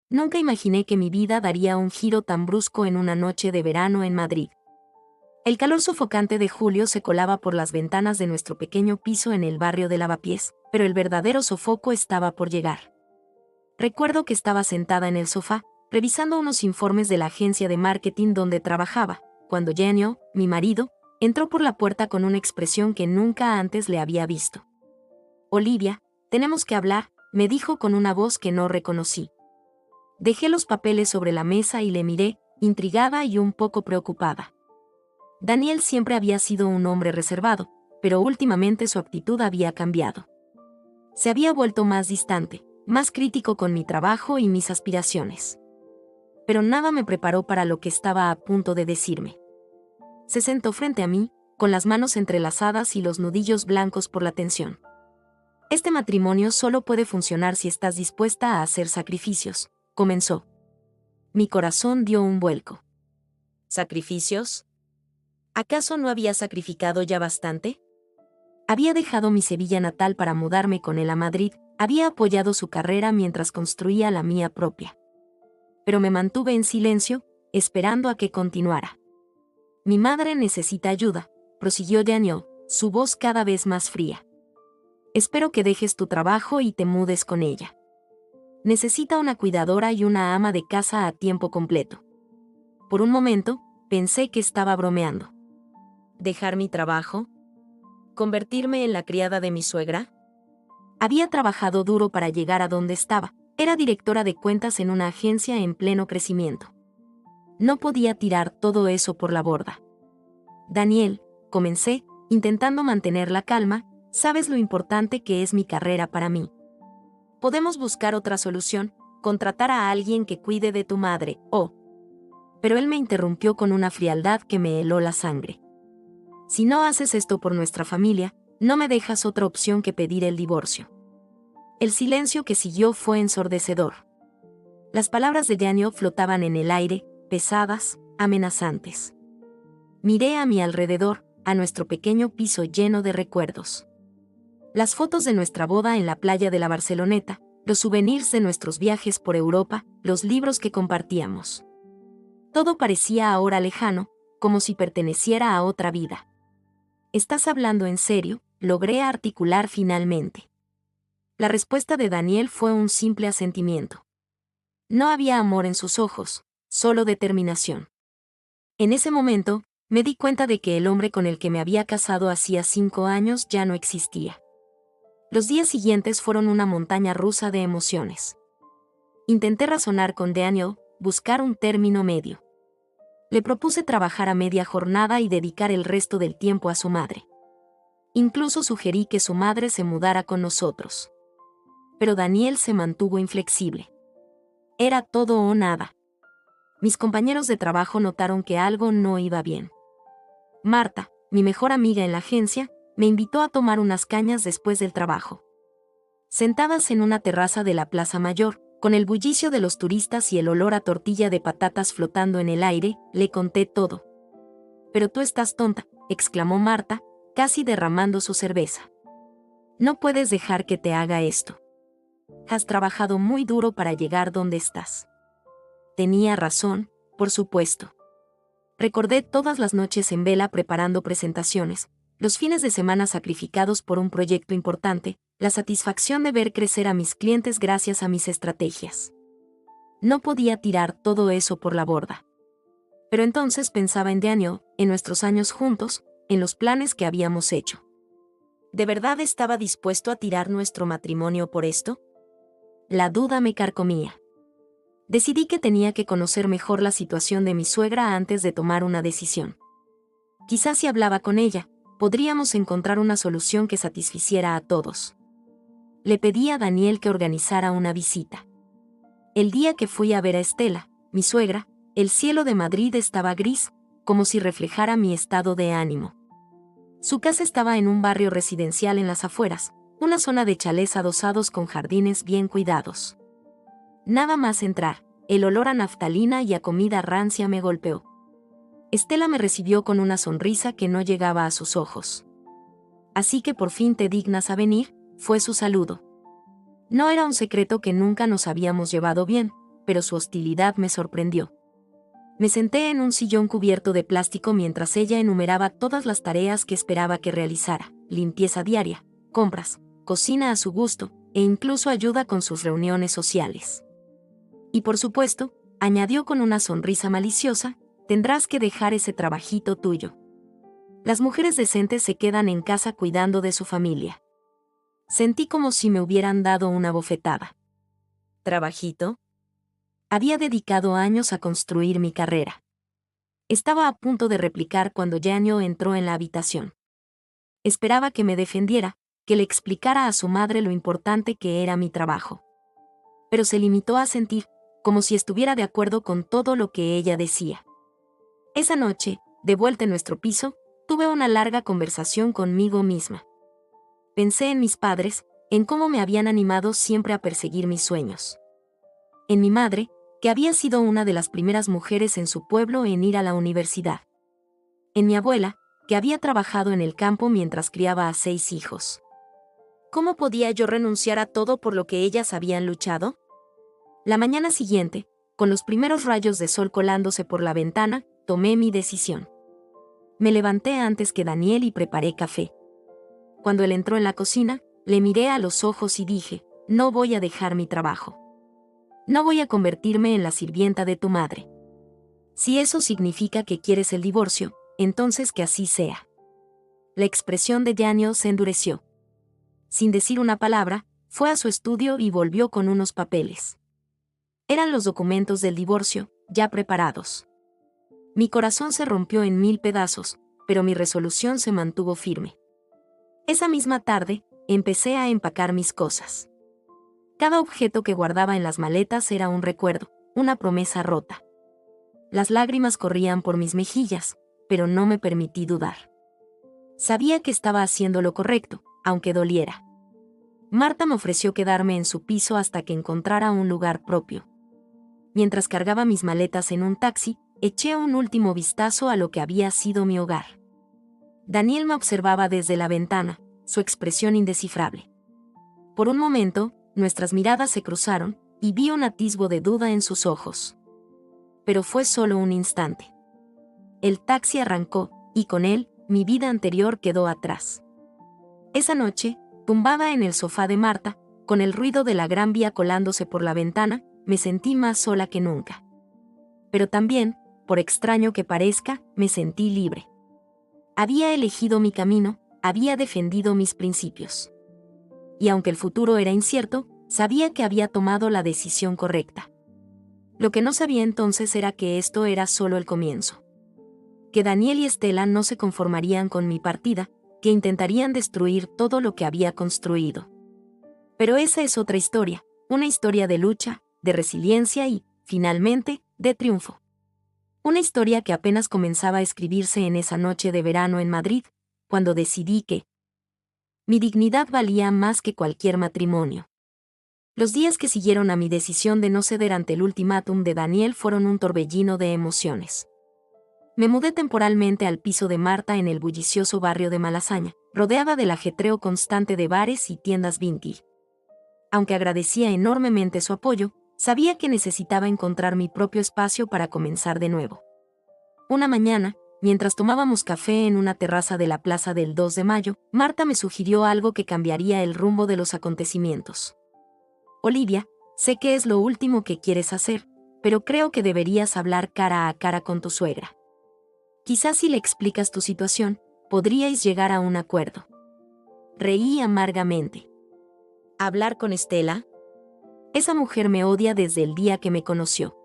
Nunca imaginé que mi vida daría un giro tan brusco en una noche de verano en Madrid. El calor sofocante de julio se colaba por las ventanas de nuestro pequeño piso en el barrio de Lavapiés, pero el verdadero sofoco estaba por llegar. Recuerdo que estaba sentada en el sofá, revisando unos informes de la agencia de marketing donde trabajaba, cuando Daniel, mi marido, entró por la puerta con una expresión que nunca antes le había visto. «Olivia, tenemos que hablar», me dijo con una voz que no reconocí. Dejé los papeles sobre la mesa y le miré, intrigada y un poco preocupada. Daniel siempre había sido un hombre reservado, pero últimamente su actitud había cambiado. Se había vuelto más distante, más crítico con mi trabajo y mis aspiraciones. Pero nada me preparó para lo que estaba a punto de decirme. Se sentó frente a mí, con las manos entrelazadas y los nudillos blancos por la tensión. «Este matrimonio solo puede funcionar si estás dispuesta a hacer sacrificios», comenzó. Mi corazón dio un vuelco. ¿Sacrificios? ¿Acaso no había sacrificado ya bastante? Había dejado mi Sevilla natal para mudarme con él a Madrid, había apoyado su carrera mientras construía la mía propia. Pero me mantuve en silencio, esperando a que continuara. «Mi madre necesita ayuda», prosiguió Daniel, su voz cada vez más fría. «Espero que dejes tu trabajo y te mudes con ella. Necesita una cuidadora y una ama de casa a tiempo completo». Por un momento, pensé que estaba bromeando. ¿Dejar mi trabajo? ¿Convertirme en la criada de mi suegra? Había trabajado duro para llegar a donde estaba. Era directora de cuentas en una agencia en pleno crecimiento. No podía tirar todo eso por la borda. «Daniel», comencé, intentando mantener la calma, «sabes lo importante que es mi carrera para mí. Podemos buscar otra solución, contratar a alguien que cuide de tu madre, o...». Pero él me interrumpió con una frialdad que me heló la sangre. «Si no haces esto por nuestra familia, no me dejas otra opción que pedir el divorcio». El silencio que siguió fue ensordecedor. Las palabras de Daniel flotaban en el aire, pesadas, amenazantes. Miré a mi alrededor, a nuestro pequeño piso lleno de recuerdos. Las fotos de nuestra boda en la playa de la Barceloneta, los souvenirs de nuestros viajes por Europa, los libros que compartíamos. Todo parecía ahora lejano, como si perteneciera a otra vida. «¿Estás hablando en serio?», logré articular finalmente. La respuesta de Daniel fue un simple asentimiento. No había amor en sus ojos, solo determinación. En ese momento, me di cuenta de que el hombre con el que me había casado hacía 5 años ya no existía. Los días siguientes fueron una montaña rusa de emociones. Intenté razonar con Daniel, buscar un término medio. Le propuse trabajar a media jornada y dedicar el resto del tiempo a su madre. Incluso sugerí que su madre se mudara con nosotros. Pero Daniel se mantuvo inflexible. Era todo o nada. Mis compañeros de trabajo notaron que algo no iba bien. Marta, mi mejor amiga en la agencia, me invitó a tomar unas cañas después del trabajo. Sentadas en una terraza de la Plaza Mayor, con el bullicio de los turistas y el olor a tortilla de patatas flotando en el aire, le conté todo. «Pero tú estás tonta», exclamó Marta, casi derramando su cerveza. «No puedes dejar que te haga esto. Has trabajado muy duro para llegar donde estás». Tenía razón, por supuesto. Recordé todas las noches en vela preparando presentaciones, los fines de semana sacrificados por un proyecto importante, la satisfacción de ver crecer a mis clientes gracias a mis estrategias. No podía tirar todo eso por la borda. Pero entonces pensaba en Daniel, en nuestros años juntos, en los planes que habíamos hecho. ¿De verdad estaba dispuesto a tirar nuestro matrimonio por esto? La duda me carcomía. Decidí que tenía que conocer mejor la situación de mi suegra antes de tomar una decisión. Quizás si hablaba con ella, podríamos encontrar una solución que satisficiera a todos. Le pedí a Daniel que organizara una visita. El día que fui a ver a Estela, mi suegra, el cielo de Madrid estaba gris, como si reflejara mi estado de ánimo. Su casa estaba en un barrio residencial en las afueras, una zona de chalés adosados con jardines bien cuidados. Nada más entrar, el olor a naftalina y a comida rancia me golpeó. Estela me recibió con una sonrisa que no llegaba a sus ojos. «Así que por fin te dignas a venir», fue su saludo. No era un secreto que nunca nos habíamos llevado bien, pero su hostilidad me sorprendió. Me senté en un sillón cubierto de plástico mientras ella enumeraba todas las tareas que esperaba que realizara: limpieza diaria, compras, cocina a su gusto, e incluso ayuda con sus reuniones sociales. Y por supuesto, añadió con una sonrisa maliciosa, tendrás que dejar ese trabajito tuyo. Las mujeres decentes se quedan en casa cuidando de su familia. Sentí como si me hubieran dado una bofetada. ¿Trabajito? Había dedicado años a construir mi carrera. Estaba a punto de replicar cuando Yanyo entró en la habitación. Esperaba que me defendiera, que le explicara a su madre lo importante que era mi trabajo. Pero se limitó a sentir, como si estuviera de acuerdo con todo lo que ella decía. Esa noche, de vuelta en nuestro piso, tuve una larga conversación conmigo misma. Pensé en mis padres, en cómo me habían animado siempre a perseguir mis sueños. En mi madre, que había sido una de las primeras mujeres en su pueblo en ir a la universidad. En mi abuela, que había trabajado en el campo mientras criaba a 6 hijos. ¿Cómo podía yo renunciar a todo por lo que ellas habían luchado? La mañana siguiente, con los primeros rayos de sol colándose por la ventana, tomé mi decisión. Me levanté antes que Daniel y preparé café. Cuando él entró en la cocina, le miré a los ojos y dije, no voy a dejar mi trabajo. No voy a convertirme en la sirvienta de tu madre. Si eso significa que quieres el divorcio, entonces que así sea. La expresión de Yanyo se endureció. Sin decir una palabra, fue a su estudio y volvió con unos papeles. Eran los documentos del divorcio, ya preparados. Mi corazón se rompió en 1000 pedazos, pero mi resolución se mantuvo firme. Esa misma tarde, empecé a empacar mis cosas. Cada objeto que guardaba en las maletas era un recuerdo, una promesa rota. Las lágrimas corrían por mis mejillas, pero no me permití dudar. Sabía que estaba haciendo lo correcto, aunque doliera. Marta me ofreció quedarme en su piso hasta que encontrara un lugar propio. Mientras cargaba mis maletas en un taxi, eché un último vistazo a lo que había sido mi hogar. Daniel me observaba desde la ventana, su expresión indescifrable. Por un momento, nuestras miradas se cruzaron, y vi un atisbo de duda en sus ojos. Pero fue solo un instante. El taxi arrancó, y con él, mi vida anterior quedó atrás. Esa noche, tumbada en el sofá de Marta, con el ruido de la Gran Vía colándose por la ventana, me sentí más sola que nunca. Pero también, por extraño que parezca, me sentí libre. Había elegido mi camino, había defendido mis principios. Y aunque el futuro era incierto, sabía que había tomado la decisión correcta. Lo que no sabía entonces era que esto era solo el comienzo. Que Daniel y Estela no se conformarían con mi partida, que intentarían destruir todo lo que había construido. Pero esa es otra historia, una historia de lucha, de resiliencia y, finalmente, de triunfo. Una historia que apenas comenzaba a escribirse en esa noche de verano en Madrid, cuando decidí que mi dignidad valía más que cualquier matrimonio. Los días que siguieron a mi decisión de no ceder ante el ultimátum de Daniel fueron un torbellino de emociones. Me mudé temporalmente al piso de Marta en el bullicioso barrio de Malasaña, rodeada del ajetreo constante de bares y tiendas vintage. Aunque agradecía enormemente su apoyo, sabía que necesitaba encontrar mi propio espacio para comenzar de nuevo. Una mañana, mientras tomábamos café en una terraza de la Plaza del 2 de Mayo, Marta me sugirió algo que cambiaría el rumbo de los acontecimientos. Olivia, sé que es lo último que quieres hacer, pero creo que deberías hablar cara a cara con tu suegra. Quizás si le explicas tu situación, podríais llegar a un acuerdo. Reí amargamente. ¿Hablar con Estela? Esa mujer me odia desde el día que me conoció.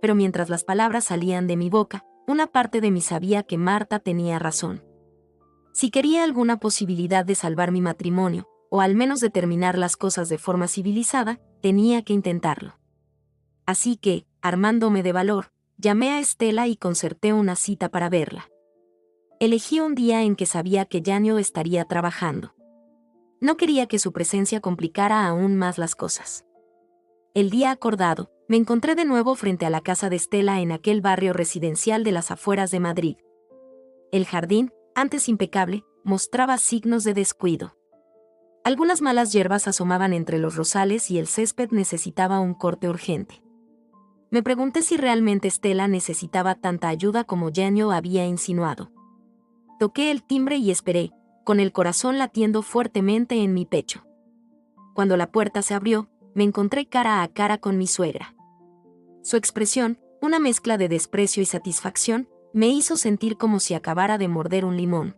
Pero mientras las palabras salían de mi boca, una parte de mí sabía que Marta tenía razón. Si quería alguna posibilidad de salvar mi matrimonio, o al menos de terminar las cosas de forma civilizada, tenía que intentarlo. Así que, armándome de valor, llamé a Estela y concerté una cita para verla. Elegí un día en que sabía que Yanyo estaría trabajando. No quería que su presencia complicara aún más las cosas. El día acordado, me encontré de nuevo frente a la casa de Estela en aquel barrio residencial de las afueras de Madrid. El jardín, antes impecable, mostraba signos de descuido. Algunas malas hierbas asomaban entre los rosales y el césped necesitaba un corte urgente. Me pregunté si realmente Estela necesitaba tanta ayuda como Genio había insinuado. Toqué el timbre y esperé, con el corazón latiendo fuertemente en mi pecho. Cuando la puerta se abrió, me encontré cara a cara con mi suegra. Su expresión, una mezcla de desprecio y satisfacción, me hizo sentir como si acabara de morder un limón.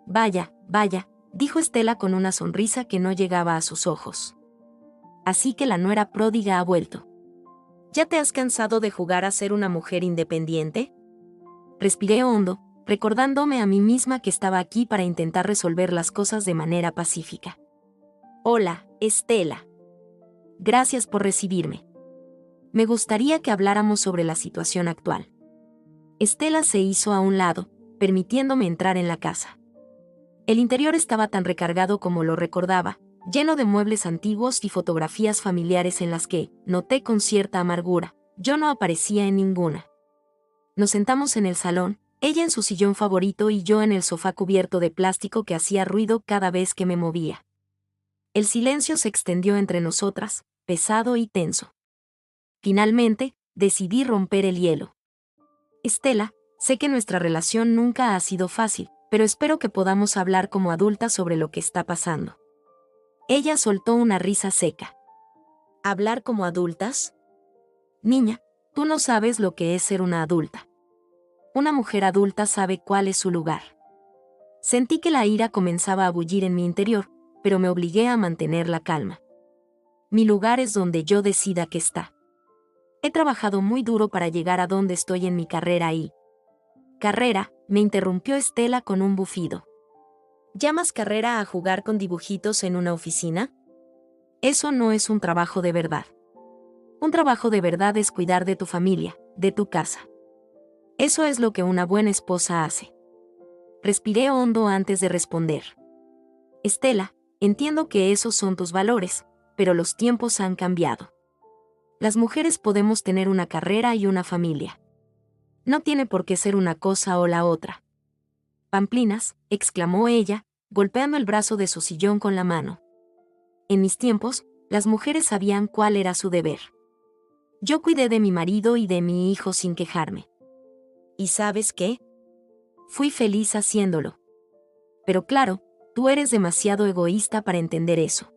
Vaya, vaya, dijo Estela con una sonrisa que no llegaba a sus ojos. Así que la nuera pródiga ha vuelto. ¿Ya te has cansado de jugar a ser una mujer independiente? Respiré hondo, recordándome a mí misma que estaba aquí para intentar resolver las cosas de manera pacífica. Hola, Estela. Gracias por recibirme. Me gustaría que habláramos sobre la situación actual. Estela se hizo a un lado, permitiéndome entrar en la casa. El interior estaba tan recargado como lo recordaba, lleno de muebles antiguos y fotografías familiares en las que, noté con cierta amargura, yo no aparecía en ninguna. Nos sentamos en el salón, ella en su sillón favorito y yo en el sofá cubierto de plástico que hacía ruido cada vez que me movía. El silencio se extendió entre nosotras, pesado y tenso. Finalmente, decidí romper el hielo. Estela, sé que nuestra relación nunca ha sido fácil, pero espero que podamos hablar como adultas sobre lo que está pasando. Ella soltó una risa seca. ¿Hablar como adultas? Niña, tú no sabes lo que es ser una adulta. Una mujer adulta sabe cuál es su lugar. Sentí que la ira comenzaba a bullir en mi interior, pero me obligué a mantener la calma. Mi lugar es donde yo decida que está. He trabajado muy duro para llegar a donde estoy en mi carrera y... ¿Carrera?, me interrumpió Estela con un bufido. ¿Llamas carrera a jugar con dibujitos en una oficina? Eso no es un trabajo de verdad. Un trabajo de verdad es cuidar de tu familia, de tu casa. Eso es lo que una buena esposa hace. Respiré hondo antes de responder. Estela, entiendo que esos son tus valores, pero los tiempos han cambiado. Las mujeres podemos tener una carrera y una familia. No tiene por qué ser una cosa o la otra. Pamplinas, exclamó ella, golpeando el brazo de su sillón con la mano. En mis tiempos, las mujeres sabían cuál era su deber. Yo cuidé de mi marido y de mi hijo sin quejarme. ¿Y sabes qué? Fui feliz haciéndolo. Pero claro, tú eres demasiado egoísta para entender eso.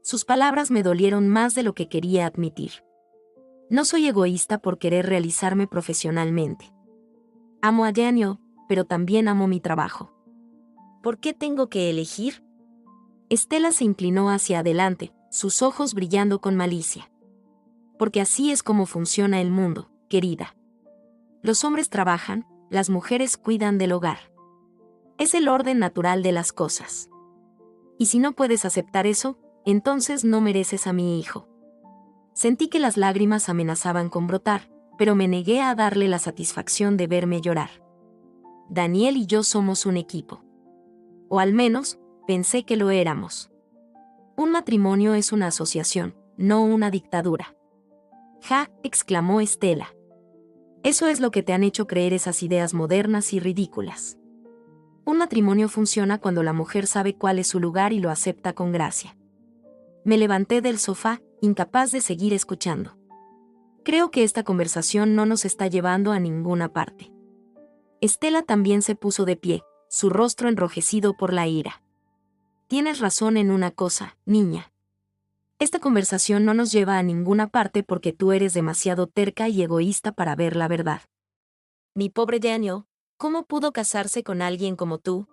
Sus palabras me dolieron más de lo que quería admitir. No soy egoísta por querer realizarme profesionalmente. Amo a Daniel, pero también amo mi trabajo. ¿Por qué tengo que elegir? Estela se inclinó hacia adelante, sus ojos brillando con malicia. Porque así es como funciona el mundo, querida. Los hombres trabajan, las mujeres cuidan del hogar. Es el orden natural de las cosas. Y si no puedes aceptar eso, entonces no mereces a mi hijo. Sentí que las lágrimas amenazaban con brotar, pero me negué a darle la satisfacción de verme llorar. Daniel y yo somos un equipo. O al menos, pensé que lo éramos. Un matrimonio es una asociación, no una dictadura. ¡Ja!, exclamó Estela. Eso es lo que te han hecho creer esas ideas modernas y ridículas. Un matrimonio funciona cuando la mujer sabe cuál es su lugar y lo acepta con gracia. Me levanté del sofá, incapaz de seguir escuchando. Creo que esta conversación no nos está llevando a ninguna parte. Estela también se puso de pie, su rostro enrojecido por la ira. Tienes razón en una cosa, niña. Esta conversación no nos lleva a ninguna parte porque tú eres demasiado terca y egoísta para ver la verdad. Mi pobre Daniel, ¿cómo pudo casarse con alguien como tú?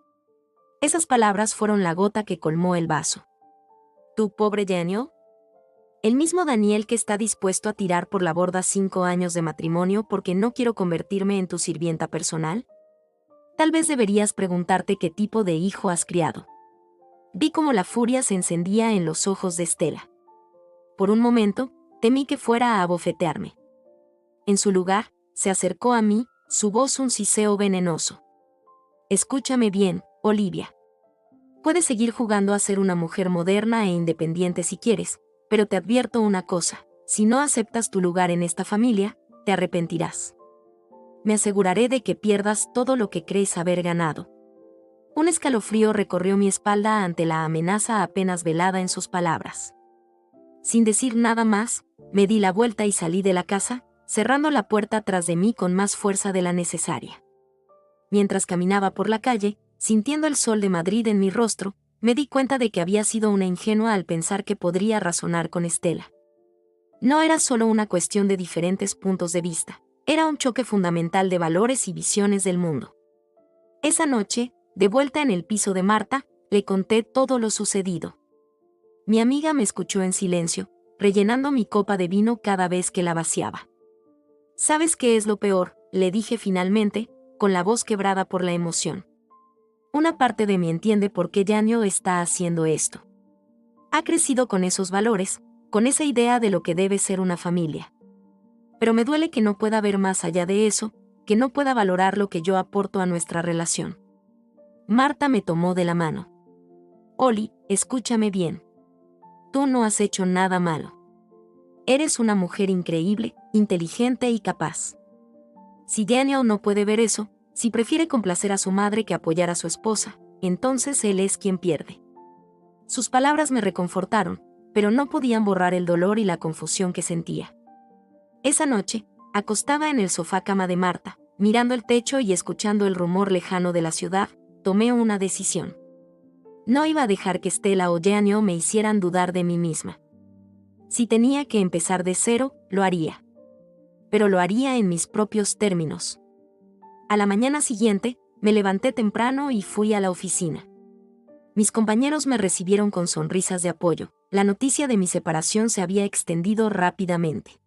Esas palabras fueron la gota que colmó el vaso. ¿Tu pobre Daniel? El mismo Daniel que está dispuesto a tirar por la borda 5 años de matrimonio porque no quiero convertirme en tu sirvienta personal. Tal vez deberías preguntarte qué tipo de hijo has criado. Vi cómo la furia se encendía en los ojos de Estela. Por un momento, temí que fuera a abofetearme. En su lugar, se acercó a mí, su voz un siseo venenoso. Escúchame bien, Olivia. Puedes seguir jugando a ser una mujer moderna e independiente si quieres, pero te advierto una cosa, si no aceptas tu lugar en esta familia, te arrepentirás. Me aseguraré de que pierdas todo lo que crees haber ganado. Un escalofrío recorrió mi espalda ante la amenaza apenas velada en sus palabras. Sin decir nada más, me di la vuelta y salí de la casa, cerrando la puerta tras de mí con más fuerza de la necesaria. Mientras caminaba por la calle, sintiendo el sol de Madrid en mi rostro, me di cuenta de que había sido una ingenua al pensar que podría razonar con Estela. No era solo una cuestión de diferentes puntos de vista, era un choque fundamental de valores y visiones del mundo. Esa noche, de vuelta en el piso de Marta, le conté todo lo sucedido. Mi amiga me escuchó en silencio, rellenando mi copa de vino cada vez que la vaciaba. ¿Sabes qué es lo peor?, le dije finalmente, con la voz quebrada por la emoción. Una parte de mí entiende por qué Yanio está haciendo esto. Ha crecido con esos valores, con esa idea de lo que debe ser una familia. Pero me duele que no pueda ver más allá de eso, que no pueda valorar lo que yo aporto a nuestra relación. Marta me tomó de la mano. Oli, escúchame bien. Tú no has hecho nada malo. Eres una mujer increíble, inteligente y capaz. Si Daniel no puede ver eso, si prefiere complacer a su madre que apoyar a su esposa, entonces él es quien pierde. Sus palabras me reconfortaron, pero no podían borrar el dolor y la confusión que sentía. Esa noche, acostada en el sofá cama de Marta, mirando el techo y escuchando el rumor lejano de la ciudad, tomé una decisión. No iba a dejar que Estela o Daniel me hicieran dudar de mí misma. Si tenía que empezar de cero, lo haría. Pero lo haría en mis propios términos. A la mañana siguiente, me levanté temprano y fui a la oficina. Mis compañeros me recibieron con sonrisas de apoyo. La noticia de mi separación se había extendido rápidamente.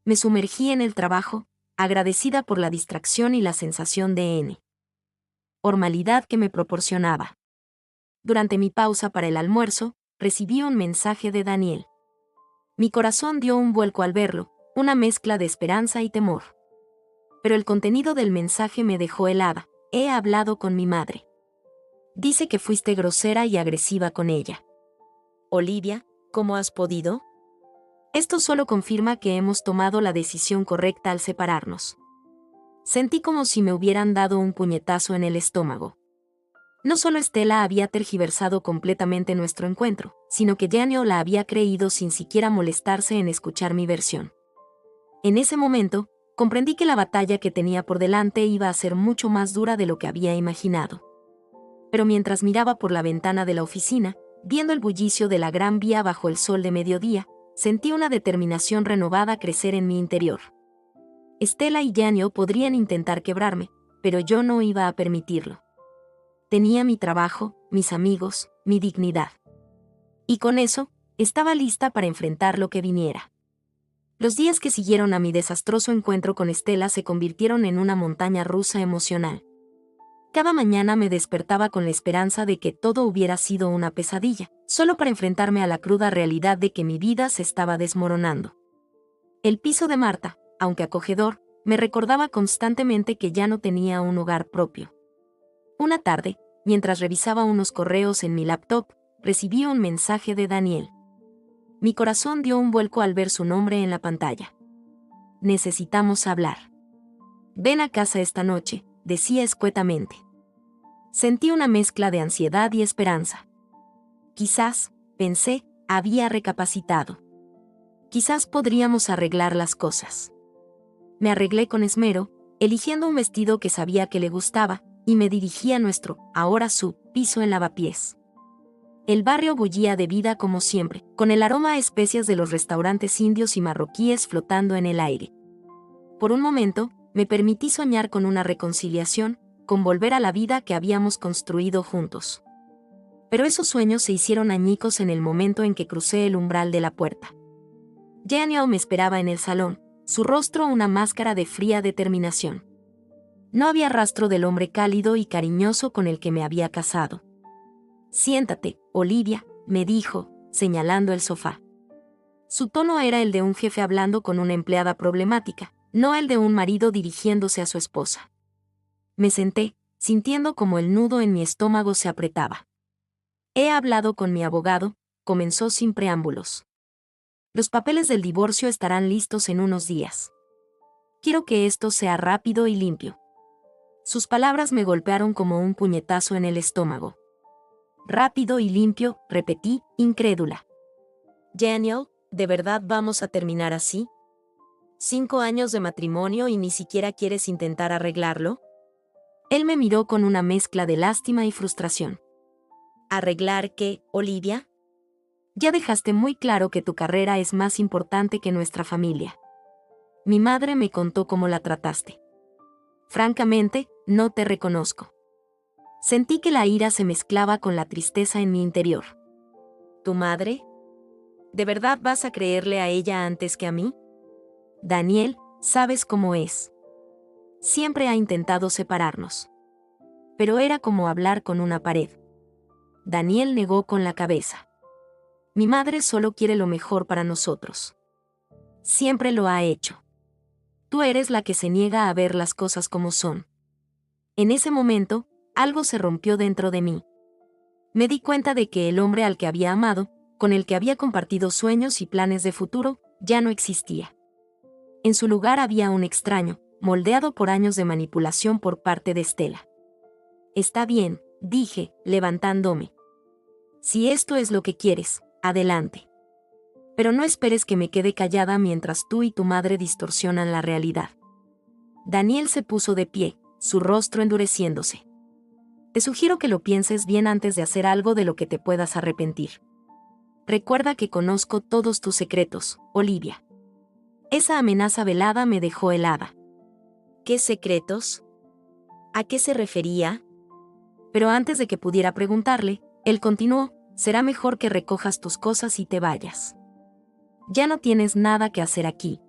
Me sumergí en el trabajo, agradecida por la distracción y la sensación de normalidad que me proporcionaba. Durante mi pausa para el almuerzo, recibí un mensaje de Daniel. Mi corazón dio un vuelco al verlo, una mezcla de esperanza y temor. Pero el contenido del mensaje me dejó helada. He hablado con mi madre. Dice que fuiste grosera y agresiva con ella. Olivia, ¿cómo has podido? Esto solo confirma que hemos tomado la decisión correcta al separarnos. Sentí como si me hubieran dado un puñetazo en el estómago. No solo Estela había tergiversado completamente nuestro encuentro, sino que Daniel la había creído sin siquiera molestarse en escuchar mi versión. En ese momento, comprendí que la batalla que tenía por delante iba a ser mucho más dura de lo que había imaginado. Pero mientras miraba por la ventana de la oficina, viendo el bullicio de la Gran Vía bajo el sol de mediodía, sentí una determinación renovada crecer en mi interior. Estela y Daniel podrían intentar quebrarme, pero yo no iba a permitirlo. Tenía mi trabajo, mis amigos, mi dignidad. Y con eso, estaba lista para enfrentar lo que viniera. Los días que siguieron a mi desastroso encuentro con Estela se convirtieron en una montaña rusa emocional. Cada mañana me despertaba con la esperanza de que todo hubiera sido una pesadilla, solo para enfrentarme a la cruda realidad de que mi vida se estaba desmoronando. El piso de Marta, aunque acogedor, me recordaba constantemente que ya no tenía un hogar propio. Una tarde, mientras revisaba unos correos en mi laptop, recibí un mensaje de Daniel. Mi corazón dio un vuelco al ver su nombre en la pantalla. Necesitamos hablar. Ven a casa esta noche, decía escuetamente. Sentí una mezcla de ansiedad y esperanza. Quizás, pensé, había recapacitado. Quizás podríamos arreglar las cosas. Me arreglé con esmero, eligiendo un vestido que sabía que le gustaba, y me dirigí a nuestro, ahora su, piso en Lavapiés. El barrio bullía de vida como siempre, con el aroma a especias de los restaurantes indios y marroquíes flotando en el aire. Por un momento, me permití soñar con una reconciliación, con volver a la vida que habíamos construido juntos. Pero esos sueños se hicieron añicos en el momento en que crucé el umbral de la puerta. Daniel me esperaba en el salón, su rostro una máscara de fría determinación. No había rastro del hombre cálido y cariñoso con el que me había casado. Siéntate, Olivia, me dijo, señalando el sofá. Su tono era el de un jefe hablando con una empleada problemática, no el de un marido dirigiéndose a su esposa. Me senté, sintiendo como el nudo en mi estómago se apretaba. He hablado con mi abogado, comenzó sin preámbulos. Los papeles del divorcio estarán listos en unos días. Quiero que esto sea rápido y limpio. Sus palabras me golpearon como un puñetazo en el estómago. Rápido y limpio, repetí, incrédula. Daniel, ¿de verdad vamos a terminar así? 5 años de matrimonio y ni siquiera quieres intentar arreglarlo. Él me miró con una mezcla de lástima y frustración. ¿Arreglar qué, Olivia? Ya dejaste muy claro que tu carrera es más importante que nuestra familia. Mi madre me contó cómo la trataste. Francamente, no te reconozco. Sentí que la ira se mezclaba con la tristeza en mi interior. ¿Tu madre? ¿De verdad vas a creerle a ella antes que a mí? Daniel, sabes cómo es. Siempre ha intentado separarnos. Pero era como hablar con una pared. Daniel negó con la cabeza. Mi madre solo quiere lo mejor para nosotros. Siempre lo ha hecho. Tú eres la que se niega a ver las cosas como son. En ese momento, algo se rompió dentro de mí. Me di cuenta de que el hombre al que había amado, con el que había compartido sueños y planes de futuro, ya no existía. En su lugar había un extraño, moldeado por años de manipulación por parte de Estela. Está bien, dije, levantándome. Si esto es lo que quieres, adelante. Pero no esperes que me quede callada mientras tú y tu madre distorsionan la realidad. Daniel se puso de pie, su rostro endureciéndose. Te sugiero que lo pienses bien antes de hacer algo de lo que te puedas arrepentir. Recuerda que conozco todos tus secretos, Olivia. Esa amenaza velada me dejó helada. ¿Qué secretos? ¿A qué se refería? Pero antes de que pudiera preguntarle, él continuó, será mejor que recojas tus cosas y te vayas. Ya no tienes nada que hacer aquí.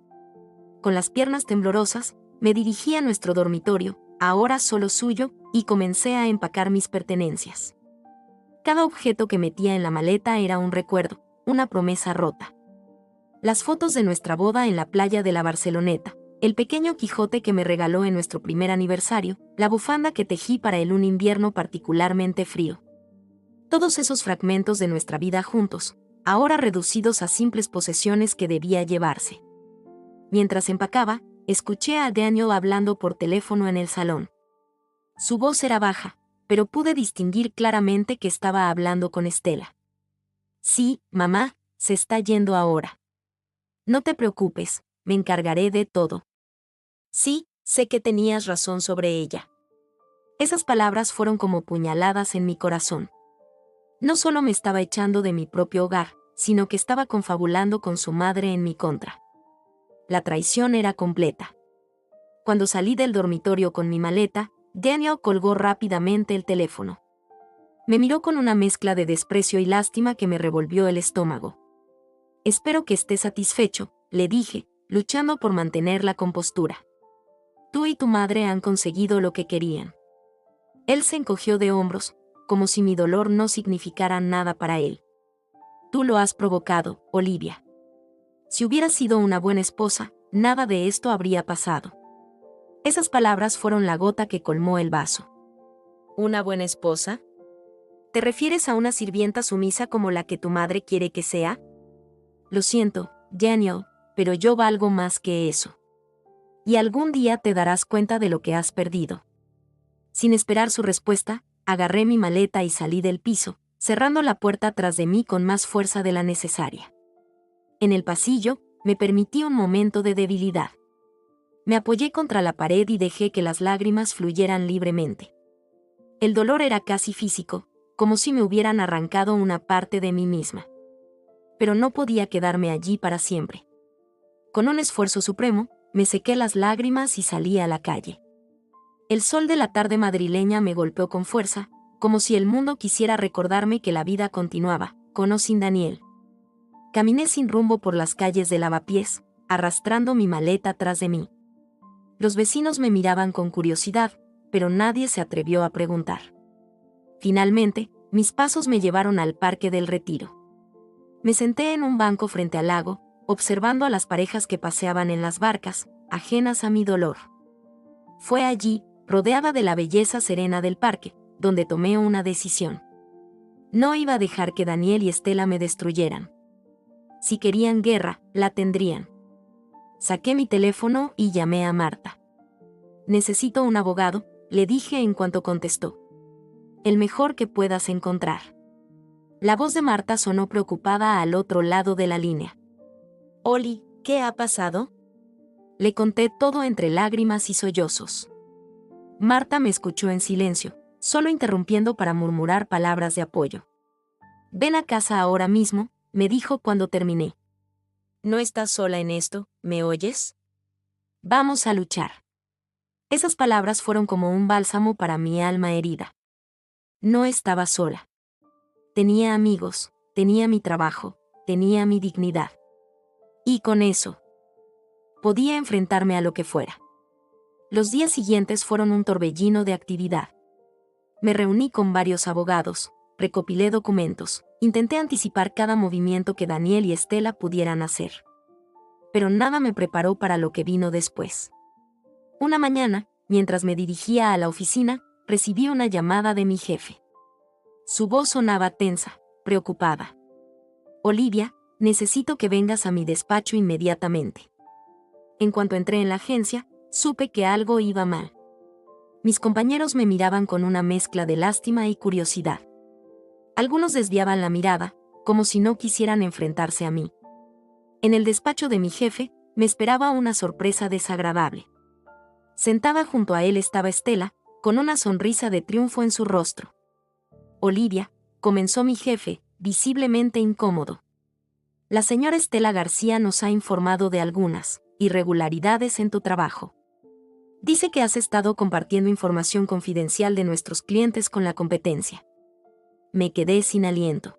Con las piernas temblorosas, me dirigí a nuestro dormitorio, ahora solo suyo, y comencé a empacar mis pertenencias. Cada objeto que metía en la maleta era un recuerdo, una promesa rota. Las fotos de nuestra boda en la playa de la Barceloneta, el pequeño Quijote que me regaló en nuestro primer aniversario, la bufanda que tejí para un invierno particularmente frío. Todos esos fragmentos de nuestra vida juntos, ahora reducidos a simples posesiones que debía llevarse. Mientras empacaba, escuché a Daniel hablando por teléfono en el salón. Su voz era baja, pero pude distinguir claramente que estaba hablando con Estela. Sí, mamá, se está yendo ahora. No te preocupes, me encargaré de todo. Sí, sé que tenías razón sobre ella. Esas palabras fueron como puñaladas en mi corazón. No solo me estaba echando de mi propio hogar, sino que estaba confabulando con su madre en mi contra. La traición era completa. Cuando salí del dormitorio con mi maleta, Daniel colgó rápidamente el teléfono. Me miró con una mezcla de desprecio y lástima que me revolvió el estómago. Espero que estés satisfecho, le dije, luchando por mantener la compostura. Tú y tu madre han conseguido lo que querían. Él se encogió de hombros, como si mi dolor no significara nada para él. Tú lo has provocado, Olivia. Si hubieras sido una buena esposa, nada de esto habría pasado. Esas palabras fueron la gota que colmó el vaso. ¿Una buena esposa? ¿Te refieres a una sirvienta sumisa como la que tu madre quiere que sea? Lo siento, Daniel, pero yo valgo más que eso. Y algún día te darás cuenta de lo que has perdido. Sin esperar su respuesta, agarré mi maleta y salí del piso, cerrando la puerta tras de mí con más fuerza de la necesaria. En el pasillo, me permití un momento de debilidad. Me apoyé contra la pared y dejé que las lágrimas fluyeran libremente. El dolor era casi físico, como si me hubieran arrancado una parte de mí misma. Pero no podía quedarme allí para siempre. Con un esfuerzo supremo, me sequé las lágrimas y salí a la calle. El sol de la tarde madrileña me golpeó con fuerza, como si el mundo quisiera recordarme que la vida continuaba, con o sin Daniel. Caminé sin rumbo por las calles de Lavapiés, arrastrando mi maleta tras de mí. Los vecinos me miraban con curiosidad, pero nadie se atrevió a preguntar. Finalmente, mis pasos me llevaron al Parque del Retiro. Me senté en un banco frente al lago, observando a las parejas que paseaban en las barcas, ajenas a mi dolor. Fue allí, rodeada de la belleza serena del parque, donde tomé una decisión. No iba a dejar que Daniel y Estela me destruyeran. Si querían guerra, la tendrían. Saqué mi teléfono y llamé a Marta. Necesito un abogado, le dije en cuanto contestó. El mejor que puedas encontrar. La voz de Marta sonó preocupada al otro lado de la línea. Oli, ¿qué ha pasado? Le conté todo entre lágrimas y sollozos. Marta me escuchó en silencio, solo interrumpiendo para murmurar palabras de apoyo. Ven a casa ahora mismo, me dijo cuando terminé. No estás sola en esto, ¿me oyes? Vamos a luchar. Esas palabras fueron como un bálsamo para mi alma herida. No estaba sola. Tenía amigos, tenía mi trabajo, tenía mi dignidad. Y con eso, podía enfrentarme a lo que fuera. Los días siguientes fueron un torbellino de actividad. Me reuní con varios abogados, recopilé documentos, intenté anticipar cada movimiento que Daniel y Estela pudieran hacer. Pero nada me preparó para lo que vino después. Una mañana, mientras me dirigía a la oficina, recibí una llamada de mi jefe. Su voz sonaba tensa, preocupada. Olivia, necesito que vengas a mi despacho inmediatamente. En cuanto entré en la agencia, supe que algo iba mal. Mis compañeros me miraban con una mezcla de lástima y curiosidad. Algunos desviaban la mirada, como si no quisieran enfrentarse a mí. En el despacho de mi jefe, me esperaba una sorpresa desagradable. Sentada junto a él estaba Estela, con una sonrisa de triunfo en su rostro. Olivia, comenzó mi jefe, visiblemente incómodo. La señora Estela García nos ha informado de algunas irregularidades en tu trabajo. Dice que has estado compartiendo información confidencial de nuestros clientes con la competencia. Me quedé sin aliento.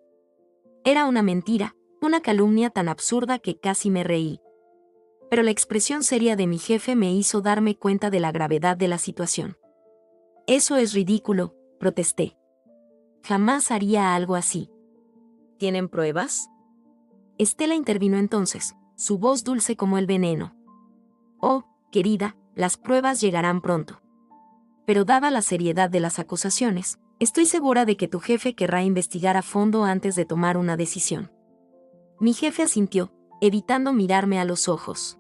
Era una mentira, una calumnia tan absurda que casi me reí. Pero la expresión seria de mi jefe me hizo darme cuenta de la gravedad de la situación. Eso es ridículo, protesté. Jamás haría algo así. ¿Tienen pruebas? Estela intervino entonces, su voz dulce como el veneno. Oh, querida, las pruebas llegarán pronto. Pero dada la seriedad de las acusaciones, estoy segura de que tu jefe querrá investigar a fondo antes de tomar una decisión. Mi jefe asintió, evitando mirarme a los ojos.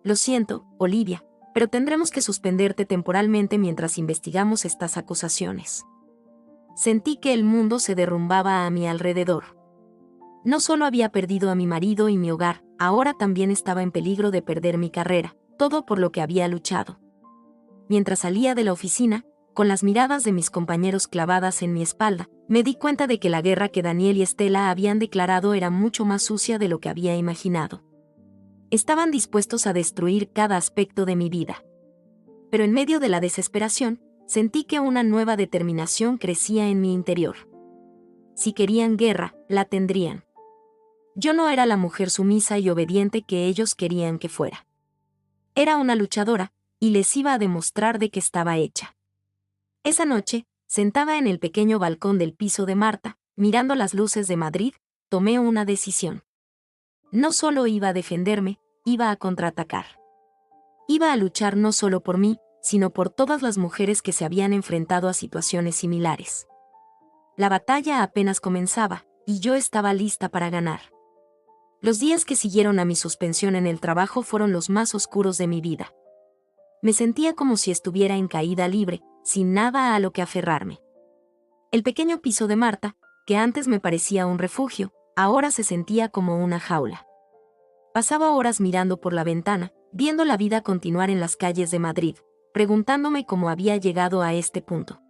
Lo siento, Olivia, pero tendremos que suspenderte temporalmente mientras investigamos estas acusaciones. Sentí que el mundo se derrumbaba a mi alrededor. No solo había perdido a mi marido y mi hogar, ahora también estaba en peligro de perder mi carrera, todo por lo que había luchado. Mientras salía de la oficina, con las miradas de mis compañeros clavadas en mi espalda, me di cuenta de que la guerra que Daniel y Estela habían declarado era mucho más sucia de lo que había imaginado. Estaban dispuestos a destruir cada aspecto de mi vida. Pero en medio de la desesperación, sentí que una nueva determinación crecía en mi interior. Si querían guerra, la tendrían. Yo no era la mujer sumisa y obediente que ellos querían que fuera. Era una luchadora, y les iba a demostrar de qué estaba hecha. Esa noche, sentada en el pequeño balcón del piso de Marta, mirando las luces de Madrid, tomé una decisión. No solo iba a defenderme, iba a contraatacar. Iba a luchar no solo por mí, sino por todas las mujeres que se habían enfrentado a situaciones similares. La batalla apenas comenzaba, y yo estaba lista para ganar. Los días que siguieron a mi suspensión en el trabajo fueron los más oscuros de mi vida. Me sentía como si estuviera en caída libre, sin nada a lo que aferrarme. El pequeño piso de Marta, que antes me parecía un refugio, ahora se sentía como una jaula. Pasaba horas mirando por la ventana, viendo la vida continuar en las calles de Madrid, preguntándome cómo había llegado a este punto.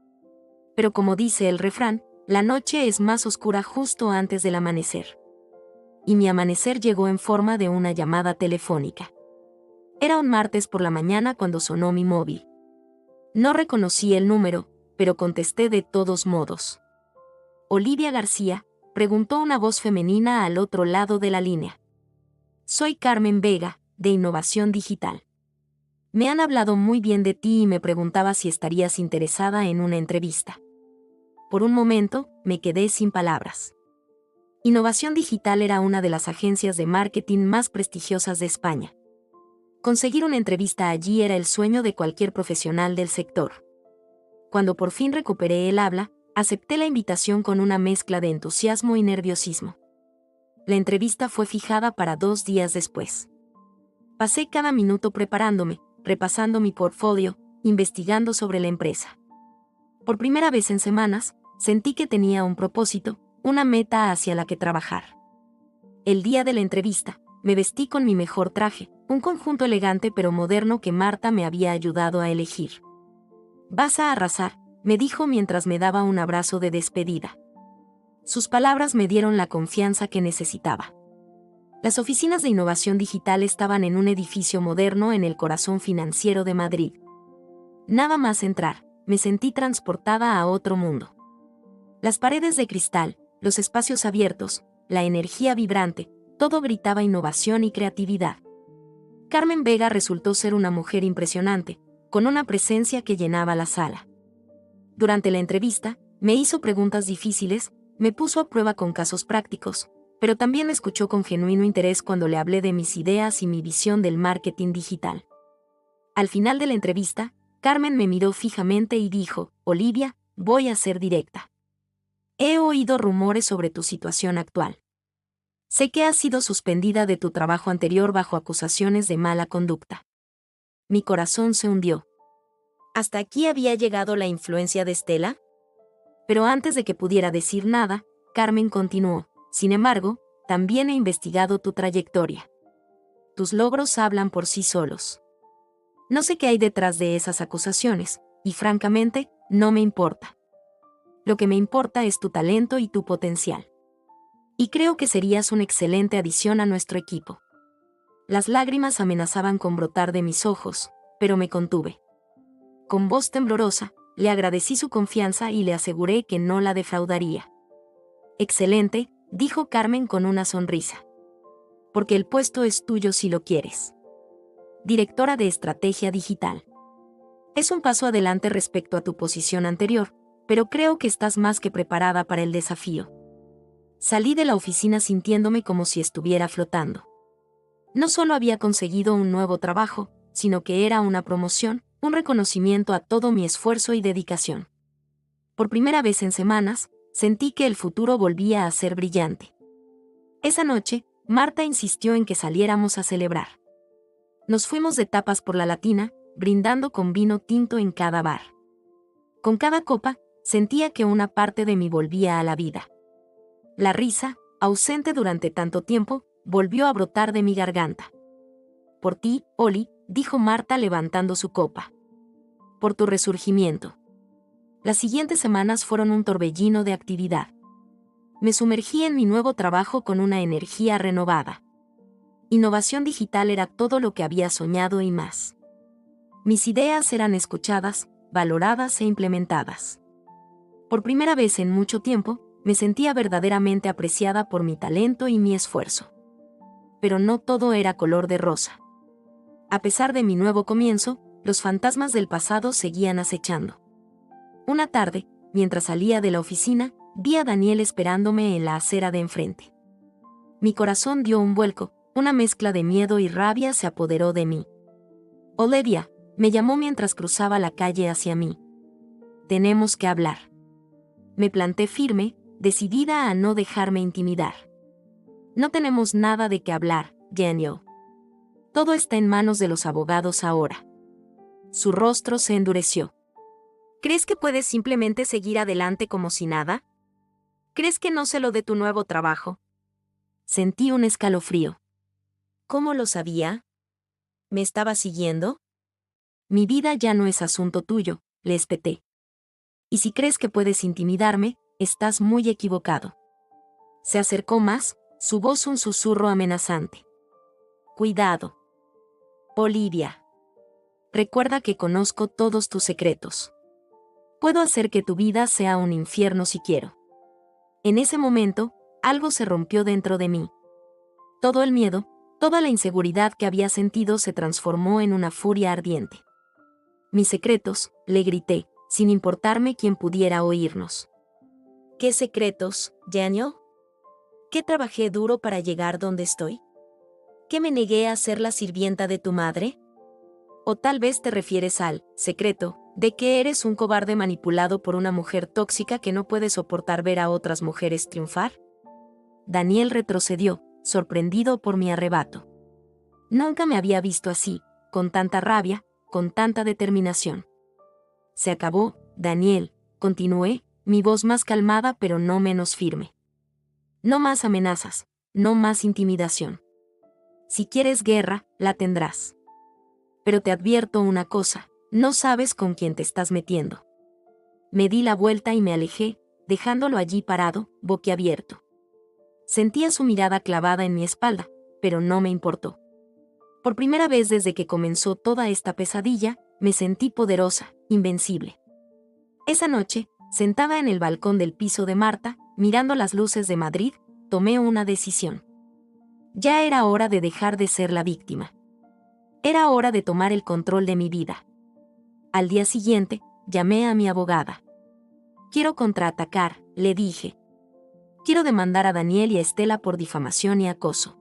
Pero como dice el refrán, la noche es más oscura justo antes del amanecer. Y mi amanecer llegó en forma de una llamada telefónica. Era un martes por la mañana cuando sonó mi móvil. No reconocí el número, pero contesté de todos modos. Olivia García, preguntó una voz femenina al otro lado de la línea. Soy Carmen Vega, de Innovación Digital. Me han hablado muy bien de ti y me preguntaba si estarías interesada en una entrevista. Por un momento, me quedé sin palabras. Innovación Digital era una de las agencias de marketing más prestigiosas de España. Conseguir una entrevista allí era el sueño de cualquier profesional del sector. Cuando por fin recuperé el habla, acepté la invitación con una mezcla de entusiasmo y nerviosismo. La entrevista fue fijada para 2 días después. Pasé cada minuto preparándome, repasando mi portfolio, investigando sobre la empresa. Por primera vez en semanas, sentí que tenía un propósito, una meta hacia la que trabajar. El día de la entrevista, me vestí con mi mejor traje, un conjunto elegante pero moderno que Marta me había ayudado a elegir. «Vas a arrasar», me dijo mientras me daba un abrazo de despedida. Sus palabras me dieron la confianza que necesitaba. Las oficinas de innovación digital estaban en un edificio moderno en el corazón financiero de Madrid. Nada más entrar, me sentí transportada a otro mundo. Las paredes de cristal, los espacios abiertos, la energía vibrante, todo gritaba innovación y creatividad. Carmen Vega resultó ser una mujer impresionante, con una presencia que llenaba la sala. Durante la entrevista, me hizo preguntas difíciles, me puso a prueba con casos prácticos, pero también me escuchó con genuino interés cuando le hablé de mis ideas y mi visión del marketing digital. Al final de la entrevista, Carmen me miró fijamente y dijo: «Olivia, voy a ser directa. He oído rumores sobre tu situación actual. Sé que has sido suspendida de tu trabajo anterior bajo acusaciones de mala conducta». Mi corazón se hundió. ¿Hasta aquí había llegado la influencia de Estela? Pero antes de que pudiera decir nada, Carmen continuó: «Sin embargo, también he investigado tu trayectoria. Tus logros hablan por sí solos. No sé qué hay detrás de esas acusaciones, y francamente, no me importa. Lo que me importa es tu talento y tu potencial. Y creo que serías una excelente adición a nuestro equipo». Las lágrimas amenazaban con brotar de mis ojos, pero me contuve. Con voz temblorosa, le agradecí su confianza y le aseguré que no la defraudaría. «Excelente», dijo Carmen con una sonrisa. «Porque el puesto es tuyo si lo quieres. Directora de Estrategia Digital. Es un paso adelante respecto a tu posición anterior, pero creo que estás más que preparada para el desafío». Salí de la oficina sintiéndome como si estuviera flotando. No solo había conseguido un nuevo trabajo, sino que era una promoción, un reconocimiento a todo mi esfuerzo y dedicación. Por primera vez en semanas, sentí que el futuro volvía a ser brillante. Esa noche, Marta insistió en que saliéramos a celebrar. Nos fuimos de tapas por la Latina, brindando con vino tinto en cada bar. Con cada copa, sentía que una parte de mí volvía a la vida. La risa, ausente durante tanto tiempo, volvió a brotar de mi garganta. «Por ti, Oli», dijo Marta levantando su copa. «Por tu resurgimiento». Las siguientes semanas fueron un torbellino de actividad. Me sumergí en mi nuevo trabajo con una energía renovada. Innovación digital era todo lo que había soñado y más. Mis ideas eran escuchadas, valoradas e implementadas. Por primera vez en mucho tiempo, me sentía verdaderamente apreciada por mi talento y mi esfuerzo. Pero no todo era color de rosa. A pesar de mi nuevo comienzo, los fantasmas del pasado seguían acechando. Una tarde, mientras salía de la oficina, vi a Daniel esperándome en la acera de enfrente. Mi corazón dio un vuelco, una mezcla de miedo y rabia se apoderó de mí. «Olivia», me llamó mientras cruzaba la calle hacia mí. «Tenemos que hablar». Me planté firme, decidida a no dejarme intimidar. «No tenemos nada de qué hablar, Daniel. Todo está en manos de los abogados ahora». Su rostro se endureció. «¿Crees que puedes simplemente seguir adelante como si nada? ¿Crees que no sé lo de tu nuevo trabajo?» Sentí un escalofrío. ¿Cómo lo sabía? ¿Me estaba siguiendo? «Mi vida ya no es asunto tuyo», le espeté. «Y si crees que puedes intimidarme, estás muy equivocado». Se acercó más, su voz un susurro amenazante. «Cuidado. Olivia. Recuerda que conozco todos tus secretos. Puedo hacer que tu vida sea un infierno si quiero». En ese momento, algo se rompió dentro de mí. Todo el miedo, toda la inseguridad que había sentido se transformó en una furia ardiente. «Mis secretos», le grité, sin importarme quién pudiera oírnos. «¿Qué secretos, Daniel? ¿Qué trabajé duro para llegar donde estoy? ¿Qué me negué a ser la sirvienta de tu madre? ¿O tal vez te refieres al secreto de que eres un cobarde manipulado por una mujer tóxica que no puede soportar ver a otras mujeres triunfar?» Daniel retrocedió, sorprendido por mi arrebato. Nunca me había visto así, con tanta rabia, con tanta determinación. «Se acabó, Daniel», continué, mi voz más calmada pero no menos firme. No más amenazas, no más intimidación. Si quieres guerra, la tendrás. Pero te advierto una cosa, no sabes con quién te estás metiendo. Me di la vuelta y me alejé, dejándolo allí parado, boquiabierto. Sentía su mirada clavada en mi espalda, pero no me importó. Por primera vez desde que comenzó toda esta pesadilla, me sentí poderosa, invencible. Esa noche, sentada en el balcón del piso de Marta, mirando las luces de Madrid, tomé una decisión. Ya era hora de dejar de ser la víctima. Era hora de tomar el control de mi vida. Al día siguiente, llamé a mi abogada. Quiero contraatacar, le dije. Quiero demandar a Daniel y a Estela por difamación y acoso.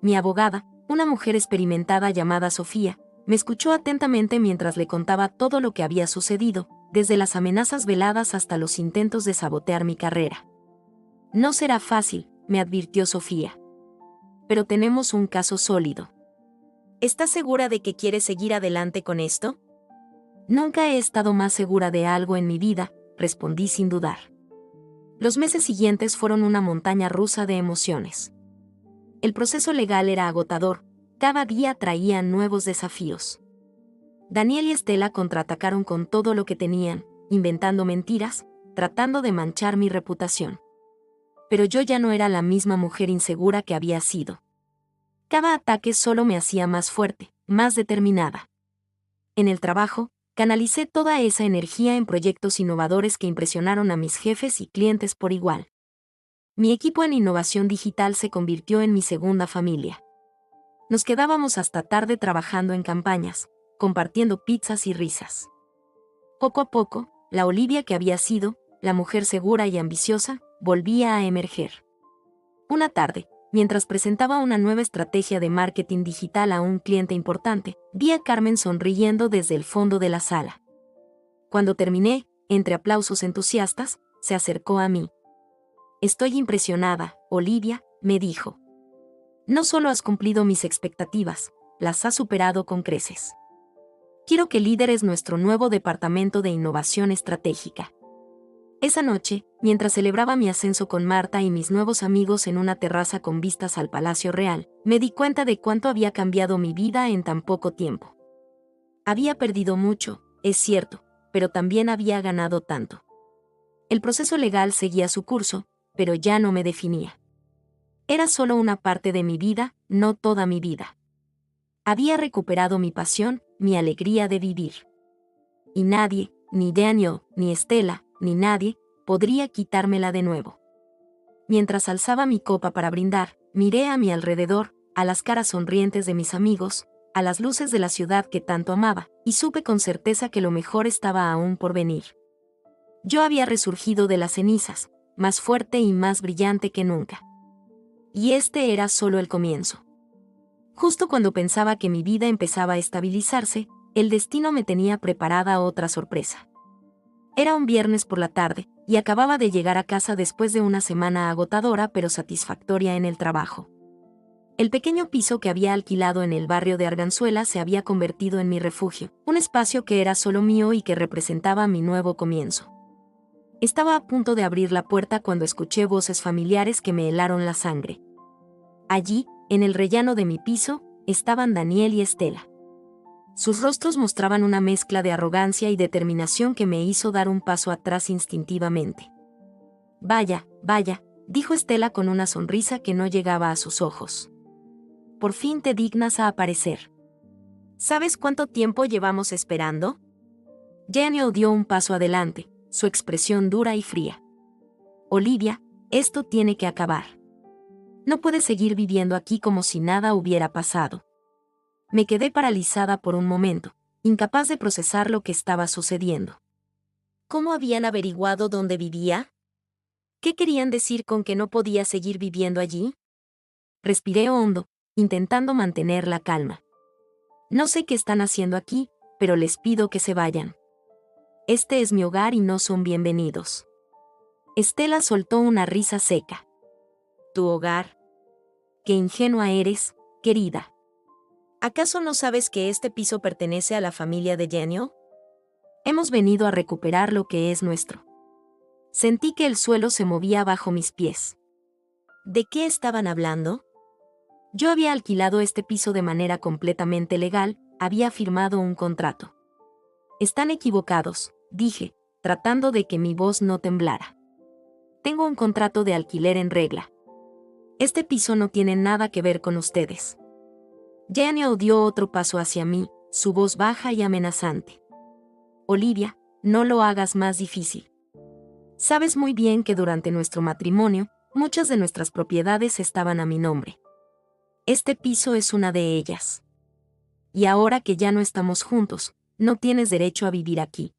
Mi abogada, una mujer experimentada llamada Sofía, me escuchó atentamente mientras le contaba todo lo que había sucedido, desde las amenazas veladas hasta los intentos de sabotear mi carrera. No será fácil, me advirtió Sofía. Pero tenemos un caso sólido. ¿Estás segura de que quieres seguir adelante con esto? Nunca he estado más segura de algo en mi vida, respondí sin dudar. Los meses siguientes fueron una montaña rusa de emociones. El proceso legal era agotador, cada día traía nuevos desafíos. Daniel y Estela contraatacaron con todo lo que tenían, inventando mentiras, tratando de manchar mi reputación. Pero yo ya no era la misma mujer insegura que había sido. Cada ataque solo me hacía más fuerte, más determinada. En el trabajo, canalicé toda esa energía en proyectos innovadores que impresionaron a mis jefes y clientes por igual. Mi equipo en innovación digital se convirtió en mi segunda familia. Nos quedábamos hasta tarde trabajando en campañas, compartiendo pizzas y risas. Poco a poco, la Olivia que había sido, la mujer segura y ambiciosa, volvía a emerger. Una tarde, mientras presentaba una nueva estrategia de marketing digital a un cliente importante, vi a Carmen sonriendo desde el fondo de la sala. Cuando terminé, entre aplausos entusiastas, se acercó a mí. Estoy impresionada, Olivia, me dijo. No solo has cumplido mis expectativas, las has superado con creces. Quiero que lideres nuestro nuevo departamento de innovación estratégica. Esa noche, mientras celebraba mi ascenso con Marta y mis nuevos amigos en una terraza con vistas al Palacio Real, me di cuenta de cuánto había cambiado mi vida en tan poco tiempo. Había perdido mucho, es cierto, pero también había ganado tanto. El proceso legal seguía su curso, pero ya no me definía. Era solo una parte de mi vida, no toda mi vida. Había recuperado mi pasión, mi alegría de vivir. Y nadie, ni Daniel, ni Estela, ni nadie, podría quitármela de nuevo. Mientras alzaba mi copa para brindar, miré a mi alrededor, a las caras sonrientes de mis amigos, a las luces de la ciudad que tanto amaba, y supe con certeza que lo mejor estaba aún por venir. Yo había resurgido de las cenizas, más fuerte y más brillante que nunca. Y este era solo el comienzo. Justo cuando pensaba que mi vida empezaba a estabilizarse, el destino me tenía preparada otra sorpresa. Era un viernes por la tarde, y acababa de llegar a casa después de una semana agotadora pero satisfactoria en el trabajo. El pequeño piso que había alquilado en el barrio de Arganzuela se había convertido en mi refugio, un espacio que era solo mío y que representaba mi nuevo comienzo. Estaba a punto de abrir la puerta cuando escuché voces familiares que me helaron la sangre. Allí, en el rellano de mi piso, estaban Daniel y Estela. Sus rostros mostraban una mezcla de arrogancia y determinación que me hizo dar un paso atrás instintivamente. Vaya, vaya, dijo Estela con una sonrisa que no llegaba a sus ojos. Por fin te dignas a aparecer. ¿Sabes cuánto tiempo llevamos esperando? Daniel dio un paso adelante, su expresión dura y fría. Olivia, esto tiene que acabar. No puedes seguir viviendo aquí como si nada hubiera pasado. Me quedé paralizada por un momento, incapaz de procesar lo que estaba sucediendo. ¿Cómo habían averiguado dónde vivía? ¿Qué querían decir con que no podía seguir viviendo allí? Respiré hondo, intentando mantener la calma. No sé qué están haciendo aquí, pero les pido que se vayan. Este es mi hogar y no son bienvenidos. Estela soltó una risa seca. ¿Tu hogar? Qué ingenua eres, querida. ¿Acaso no sabes que este piso pertenece a la familia de Daniel? Hemos venido a recuperar lo que es nuestro. Sentí que el suelo se movía bajo mis pies. ¿De qué estaban hablando? Yo había alquilado este piso de manera completamente legal, había firmado un contrato. Están equivocados, dije, tratando de que mi voz no temblara. Tengo un contrato de alquiler en regla. Este piso no tiene nada que ver con ustedes. Daniel dio otro paso hacia mí, su voz baja y amenazante. Olivia, no lo hagas más difícil. Sabes muy bien que durante nuestro matrimonio, muchas de nuestras propiedades estaban a mi nombre. Este piso es una de ellas. Y ahora que ya no estamos juntos, no tienes derecho a vivir aquí.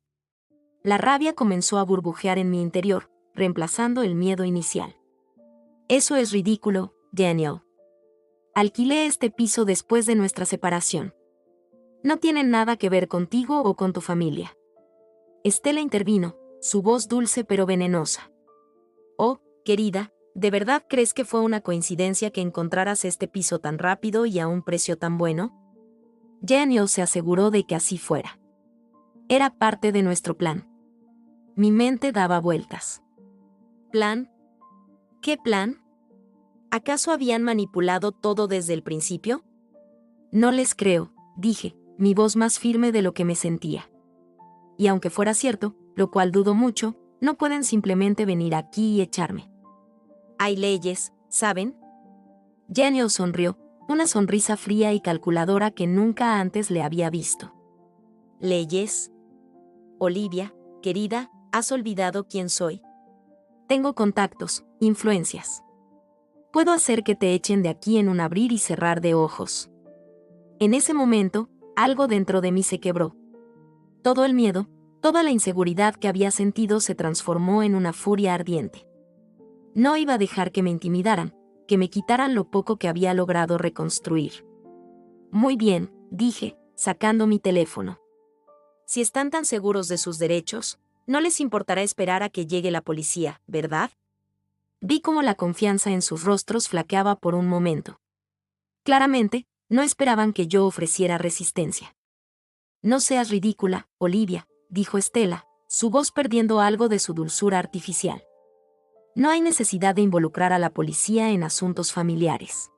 La rabia comenzó a burbujear en mi interior, reemplazando el miedo inicial. Eso es ridículo, Daniel. Alquilé este piso después de nuestra separación. No tiene nada que ver contigo o con tu familia. Estela intervino, su voz dulce pero venenosa. Oh, querida, ¿de verdad crees que fue una coincidencia que encontraras este piso tan rápido y a un precio tan bueno? Daniel se aseguró de que así fuera. Era parte de nuestro plan. Mi mente daba vueltas. ¿Plan? ¿Qué plan? ¿Acaso habían manipulado todo desde el principio? No les creo, dije, mi voz más firme de lo que me sentía. Y aunque fuera cierto, lo cual dudo mucho, no pueden simplemente venir aquí y echarme. Hay leyes, ¿saben? Daniel sonrió, una sonrisa fría y calculadora que nunca antes le había visto. ¿Leyes? Olivia, querida, ¿has olvidado quién soy? Tengo contactos, influencias. Puedo hacer que te echen de aquí en un abrir y cerrar de ojos. En ese momento, algo dentro de mí se quebró. Todo el miedo, toda la inseguridad que había sentido se transformó en una furia ardiente. No iba a dejar que me intimidaran, que me quitaran lo poco que había logrado reconstruir. Muy bien, dije, sacando mi teléfono. Si están tan seguros de sus derechos, no les importará esperar a que llegue la policía, ¿verdad? Vi cómo la confianza en sus rostros flaqueaba por un momento. Claramente, no esperaban que yo ofreciera resistencia. No seas ridícula, Olivia, dijo Estela, su voz perdiendo algo de su dulzura artificial. No hay necesidad de involucrar a la policía en asuntos familiares.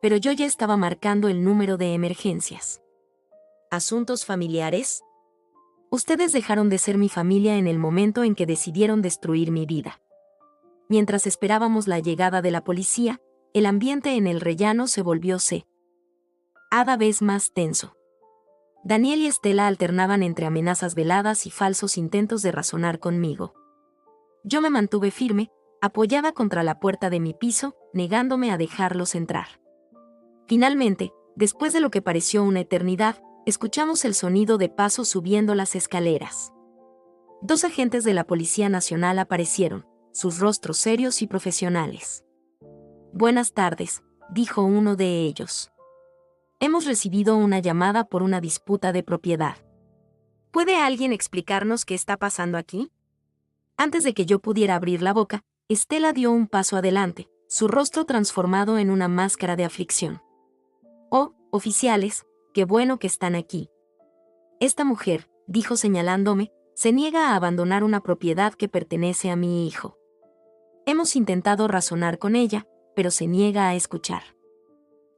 Pero yo ya estaba marcando el número de emergencias. ¿Asuntos familiares? Ustedes dejaron de ser mi familia en el momento en que decidieron destruir mi vida. Mientras esperábamos la llegada de la policía, el ambiente en el rellano se volvió cada vez más tenso. Daniel y Estela alternaban entre amenazas veladas y falsos intentos de razonar conmigo. Yo me mantuve firme, apoyada contra la puerta de mi piso, negándome a dejarlos entrar. Finalmente, después de lo que pareció una eternidad, escuchamos el sonido de pasos subiendo las escaleras. 2 agentes de la Policía Nacional aparecieron, sus rostros serios y profesionales. Buenas tardes, dijo uno de ellos. Hemos recibido una llamada por una disputa de propiedad. ¿Puede alguien explicarnos qué está pasando aquí? Antes de que yo pudiera abrir la boca, Estela dio un paso adelante, su rostro transformado en una máscara de aflicción. Oh, oficiales, qué bueno que están aquí. Esta mujer, dijo señalándome, se niega a abandonar una propiedad que pertenece a mi hijo. Hemos intentado razonar con ella, pero se niega a escuchar.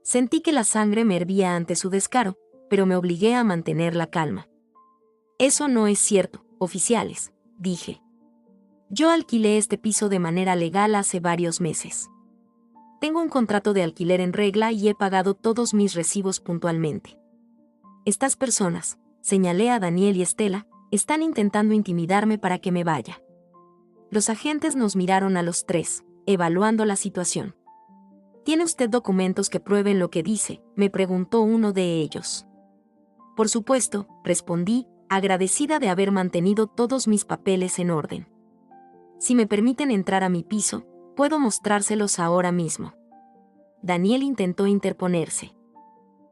Sentí que la sangre me hervía ante su descaro, pero me obligué a mantener la calma. Eso no es cierto, oficiales, dije. Yo alquilé este piso de manera legal hace varios meses. Tengo un contrato de alquiler en regla y he pagado todos mis recibos puntualmente. Estas personas, señalé a Daniel y Estela, están intentando intimidarme para que me vaya. Los agentes nos miraron a los 3, evaluando la situación. ¿Tiene usted documentos que prueben lo que dice?, me preguntó uno de ellos. Por supuesto, respondí, agradecida de haber mantenido todos mis papeles en orden. Si me permiten entrar a mi piso, puedo mostrárselos ahora mismo. Daniel intentó interponerse.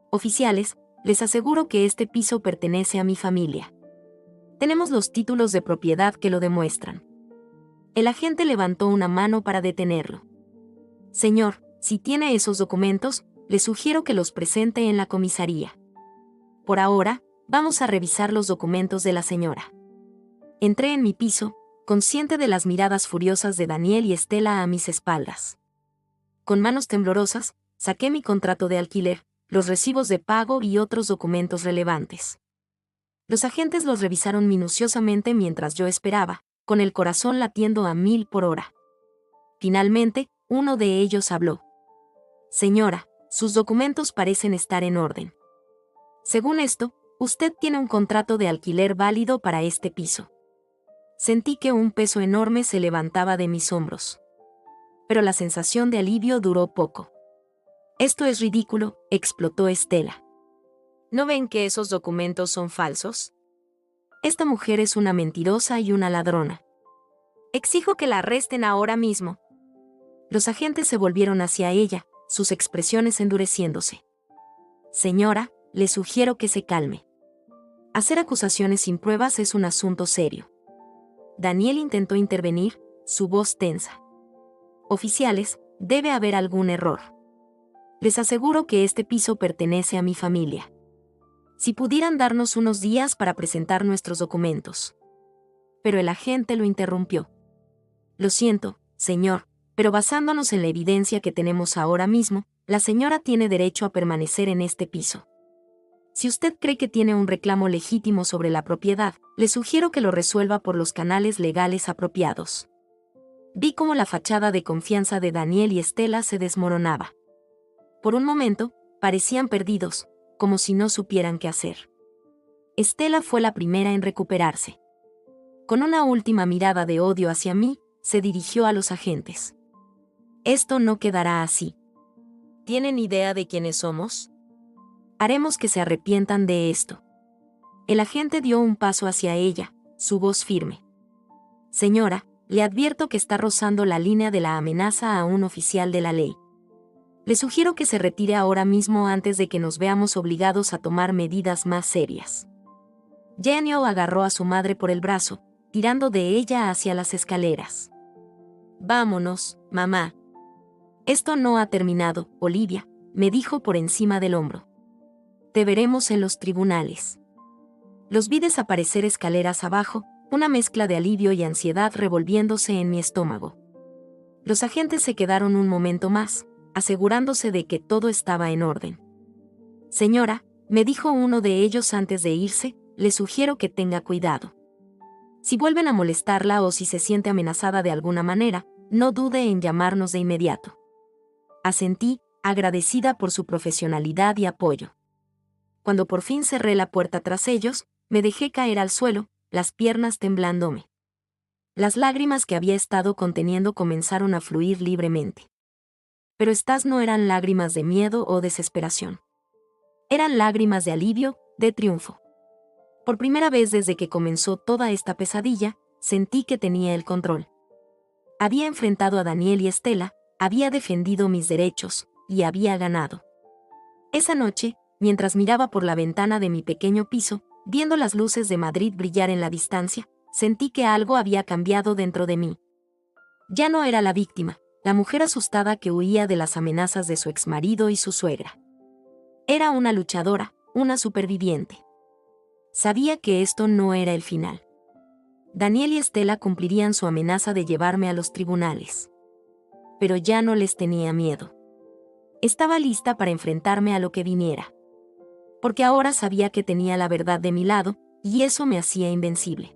Oficiales, les aseguro que este piso pertenece a mi familia. Tenemos los títulos de propiedad que lo demuestran. El agente levantó una mano para detenerlo. Señor, si tiene esos documentos, le sugiero que los presente en la comisaría. Por ahora, vamos a revisar los documentos de la señora. Entré en mi piso, consciente de las miradas furiosas de Daniel y Estela a mis espaldas. Con manos temblorosas, saqué mi contrato de alquiler, los recibos de pago y otros documentos relevantes. Los agentes los revisaron minuciosamente mientras yo esperaba, con el corazón latiendo a 1000 por hora. Finalmente, uno de ellos habló. Señora, sus documentos parecen estar en orden. Según esto, usted tiene un contrato de alquiler válido para este piso. Sentí que un peso enorme se levantaba de mis hombros. Pero la sensación de alivio duró poco. Esto es ridículo, explotó Estela. ¿No ven que esos documentos son falsos? Esta mujer es una mentirosa y una ladrona. Exijo que la arresten ahora mismo. Los agentes se volvieron hacia ella, sus expresiones endureciéndose. Señora, le sugiero que se calme. Hacer acusaciones sin pruebas es un asunto serio. Daniel intentó intervenir, su voz tensa. Oficiales, debe haber algún error. Les aseguro que este piso pertenece a mi familia. Si pudieran darnos unos días para presentar nuestros documentos. Pero el agente lo interrumpió. Lo siento, señor, pero basándonos en la evidencia que tenemos ahora mismo, la señora tiene derecho a permanecer en este piso. Si usted cree que tiene un reclamo legítimo sobre la propiedad, le sugiero que lo resuelva por los canales legales apropiados. Vi cómo la fachada de confianza de Daniel y Estela se desmoronaba. Por un momento, parecían perdidos, como si no supieran qué hacer. Estela fue la primera en recuperarse. Con una última mirada de odio hacia mí, se dirigió a los agentes. Esto no quedará así. ¿Tienen idea de quiénes somos? Haremos que se arrepientan de esto. El agente dio un paso hacia ella, su voz firme. Señora, le advierto que está rozando la línea de la amenaza a un oficial de la ley. Le sugiero que se retire ahora mismo antes de que nos veamos obligados a tomar medidas más serias. Daniel agarró a su madre por el brazo, tirando de ella hacia las escaleras. Vámonos, mamá. Esto no ha terminado, Olivia, me dijo por encima del hombro. Te veremos en los tribunales. Los vi desaparecer escaleras abajo, una mezcla de alivio y ansiedad revolviéndose en mi estómago. Los agentes se quedaron un momento más, asegurándose de que todo estaba en orden. Señora, me dijo uno de ellos antes de irse, le sugiero que tenga cuidado. Si vuelven a molestarla o si se siente amenazada de alguna manera, no dude en llamarnos de inmediato. Asentí, agradecida por su profesionalidad y apoyo. Cuando por fin cerré la puerta tras ellos, me dejé caer al suelo, las piernas temblándome. Las lágrimas que había estado conteniendo comenzaron a fluir libremente. Pero estas no eran lágrimas de miedo o desesperación. Eran lágrimas de alivio, de triunfo. Por primera vez desde que comenzó toda esta pesadilla, sentí que tenía el control. Había enfrentado a Daniel y Estela, había defendido mis derechos, y había ganado. Esa noche, mientras miraba por la ventana de mi pequeño piso, viendo las luces de Madrid brillar en la distancia, sentí que algo había cambiado dentro de mí. Ya no era la víctima, la mujer asustada que huía de las amenazas de su exmarido y su suegra. Era una luchadora, una superviviente. Sabía que esto no era el final. Daniel y Estela cumplirían su amenaza de llevarme a los tribunales. Pero ya no les tenía miedo. Estaba lista para enfrentarme a lo que viniera. Porque ahora sabía que tenía la verdad de mi lado, y eso me hacía invencible.